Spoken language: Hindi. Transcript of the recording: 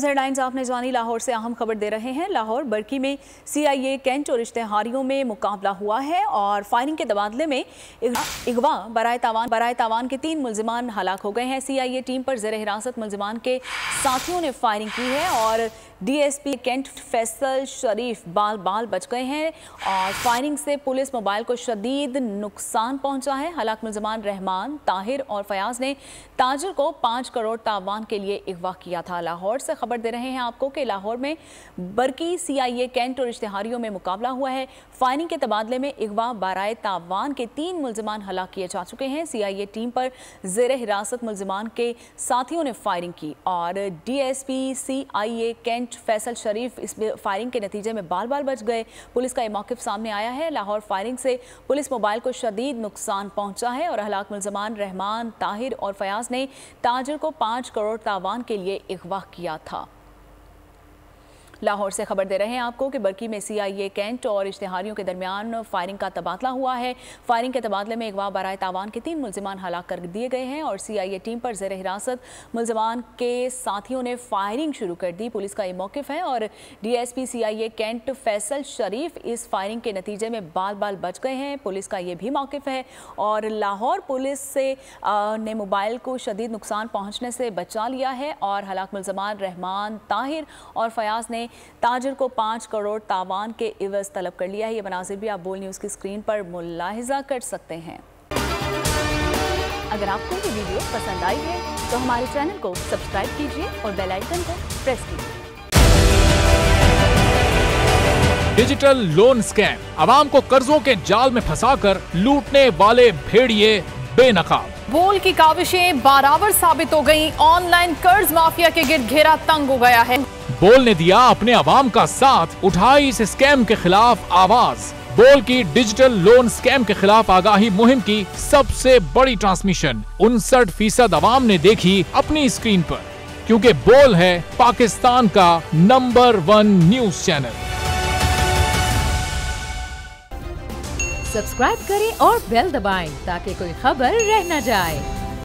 न्यूज़ हेडलाइंस आपने जानी। लाहौर से अहम खबर दे रहे हैं। लाहौर बरकी में CIA कैंट और इश्तेहारियों में मुकाबला हुआ है और फायरिंग के तबादले में इगवा बराए तावान के 3 मुल्जिमान हलाक हो गए हैं। CIA टीम पर ज़ेर हिरासत मुल्जिमान के साथियों ने फायरिंग की है और DSP कैंट फैसल शरीफ बाल बच गए हैं और फायरिंग से पुलिस मोबाइल को शदीद नुकसान पहुंचा है। हलाक मुल्जिमान रहमान, ताहिर और फयाज ने ताजिर को 5 करोड़ तावान के लिए अगवा किया था। लाहौर से खबर दे रहे हैं आपको कि लाहौर में बरकी CIA कैंट और इश्तेहारियों में मुकाबला हुआ है। फायरिंग के तबादले में अगवा बराए तावान के 3 मुल्जिमान हलाक किए जा चुके हैं। CIA टीम पर ज़ेर हिरासत मुल्जिमान के साथियों ने फायरिंग की और DSP CIA कैंट फैसल शरीफ इस फायरिंग के नतीजे में बाल बच गए। पुलिस का ये मौक़िफ़ सामने आया है। लाहौर फायरिंग से पुलिस मोबाइल को शदीद नुकसान पहुंचा है और हलाक मुल्जिमान रहमान, ताहिर और फयाज ने ताजिर को 5 करोड़ तावान के लिए अगवा किया था। लाहौर से खबर दे रहे हैं आपको कि बरकी में CIA कैंट और इश्तेहारियों के दरमियान फायरिंग का तबादला हुआ है। फायरिंग के तबादले में अगवा बराए तावान के 3 मुल्जिमान हलाक कर दिए गए हैं और CIA टीम पर ज़ेर हिरासत मुल्जिमान के साथियों ने फायरिंग शुरू कर दी। पुलिस का ये मौक़िफ़ है और DSP CIA कैंट फैसल शरीफ इस फायरिंग के नतीजे में बाल बच गए हैं। पुलिस का ये भी मौक़िफ़ है और लाहौर पुलिस से ने मोबाइल को शदीद नुकसान पहुँचने से बचा लिया है और हलाक मुल्जिमान रहमान, ताहिर और फयाज ने ताजिर को 5 करोड़ तावान के इवज़ तलब कर लिया है। ये मनाज़िर भी आप बोल न्यूज़ की स्क्रीन पर मुलाहिज़ा कर सकते हैं। अगर आपको ये वीडियो पसंद आई है तो हमारे चैनल को सब्सक्राइब कीजिए और बेल आइकन को प्रेस कीजिए। डिजिटल लोन स्कैम, आवाम को कर्जों के जाल में फंसाकर लूटने वाले भेड़िए बेनकाब। बोल की काविशें बाराबर साबित हो गई। ऑनलाइन कर्ज माफिया के गिर्द घेरा तंग हो गया है। बोल ने दिया अपने आवाम का साथ, उठाई इस स्कैम के खिलाफ आवाज। बोल की डिजिटल लोन स्कैम के खिलाफ आगाही मुहिम की सबसे बड़ी ट्रांसमिशन 59% आवाम ने देखी अपनी स्क्रीन पर, क्योंकि बोल है पाकिस्तान का नंबर 1 न्यूज चैनल। सब्सक्राइब करें और बेल दबाएं ताकि कोई खबर रह न जाए।